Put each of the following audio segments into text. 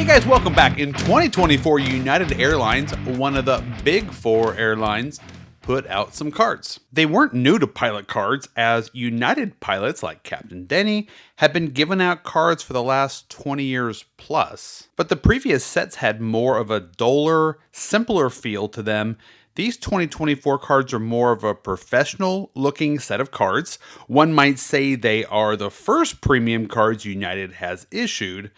Guys, welcome back. In 2024, United Airlines, one of the big four airlines, put out some cards. They weren't new to pilot cards, as United pilots like Captain Denny had been giving out cards for the last 20 years plus. But the previous sets had more of a duller, simpler feel to them. These 2024 cards are more of a professional looking set of cards. One might say they are the first premium cards United has issued.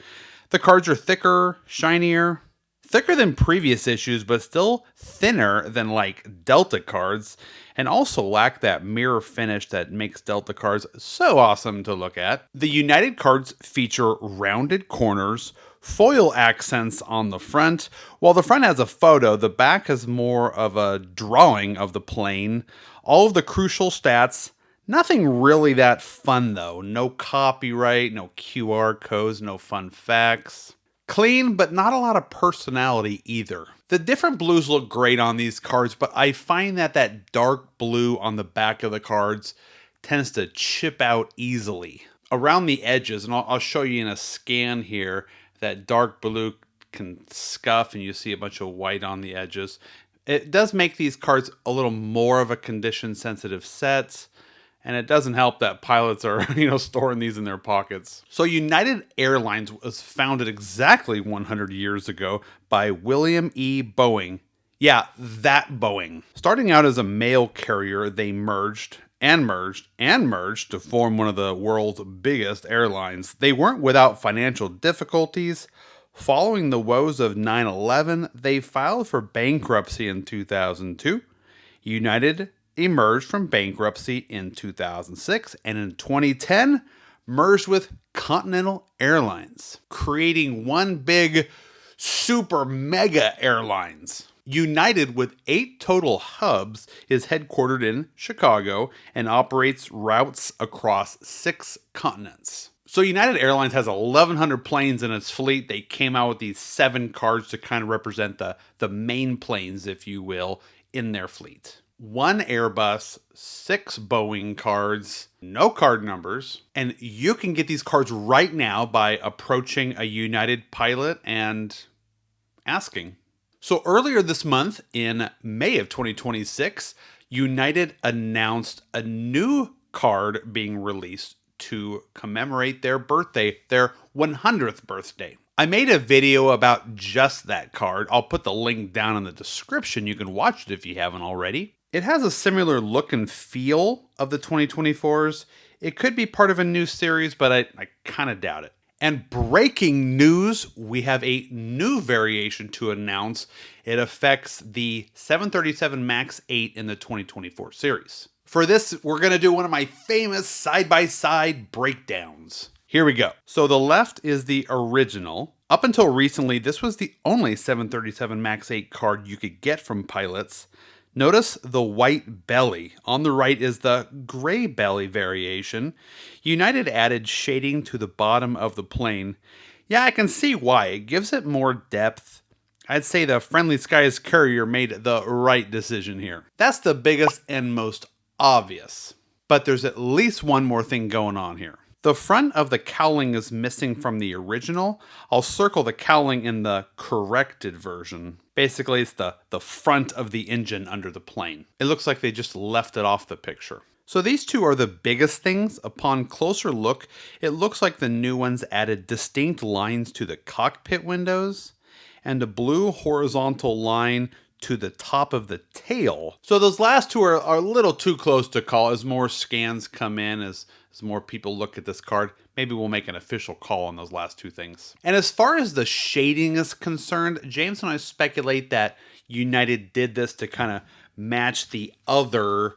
The cards are thicker, shinier, thicker than previous issues, but still thinner than like Delta cards, and also lack that mirror finish that makes Delta cards so awesome to look at. The United cards feature rounded corners, foil accents on the front. While the front has a photo, the back is more of a drawing of the plane. All of the crucial stats. Nothing really that fun though. No copyright, no QR codes, no fun facts. Clean, but not a lot of personality either. The different blues look great on these cards, but I find that dark blue on the back of the cards tends to chip out easily. Around the edges, and I'll show you in a scan here, that dark blue can scuff and you see a bunch of white on the edges. It does make these cards a little more of a condition sensitive set. And it doesn't help that pilots are, storing these in their pockets. So United Airlines was founded exactly 100 years ago by William E. Boeing. Yeah, that Boeing. Starting out as a mail carrier, they merged to form one of the world's biggest airlines. They weren't without financial difficulties. Following the woes of 9/11, they filed for bankruptcy in 2002. United emerged from bankruptcy in 2006, and in 2010 merged with Continental Airlines, creating one big super mega airlines. United, with 8 total hubs, is headquartered in Chicago and operates routes across 6 continents. So United Airlines has 1,100 planes in its fleet. They came out with these 7 cards to kind of represent the main planes, if you will, in their fleet. 1 Airbus, 6 Boeing cards, no card numbers, and you can get these cards right now by approaching a United pilot and asking. So earlier this month, in May of 2026, United announced a new card being released to commemorate their birthday, their 100th birthday. I made a video about just that card. I'll put the link down in the description. You can watch it if you haven't already. It has a similar look and feel of the 2024s. It could be part of a new series, but I kind of doubt it. And breaking news, we have a new variation to announce. It affects the 737 MAX 8 in the 2024 series. For this, we're going to do one of my famous side-by-side breakdowns. Here we go. So the left is the original. Up until recently, this was the only 737 MAX 8 card you could get from pilots. Notice the white belly. On the right is the gray belly variation. United added shading to the bottom of the plane. Yeah, I can see why. It gives it more depth. I'd say the Friendly Skies carrier made the right decision here. That's the biggest and most obvious. But there's at least one more thing going on here. The front of the cowling is missing from the original. I'll circle the cowling in the corrected version. Basically, it's the front of the engine under the plane. It looks like they just left it off the picture. So these two are the biggest things. Upon closer look, it looks like the new ones added distinct lines to the cockpit windows and a blue horizontal line to the top of the tail. So those last two are a little too close to call. As more scans come in, as more people look at this card, maybe we'll make an official call on those last two things. And as far as the shading is concerned, James and I speculate that United did this to kind of match the other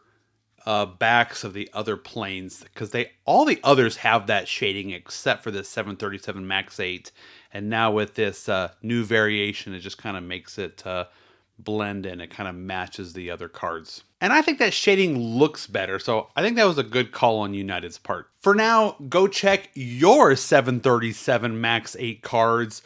backs of the other planes, because all the others have that shading except for the 737 MAX 8. And now with this new variation, it just kind of makes it blend in. It kind of matches the other cards. And I think that shading looks better, so I think that was a good call on United's part. For now, go check your 737 MAX 8 cards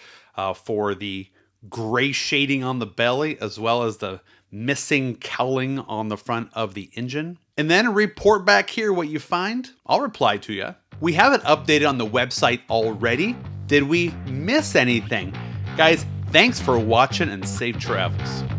for the gray shading on the belly, as well as the missing cowling on the front of the engine. And then report back here what you find. I'll reply to you. We have it updated on the website already. Did we miss anything? Guys, thanks for watching and safe travels.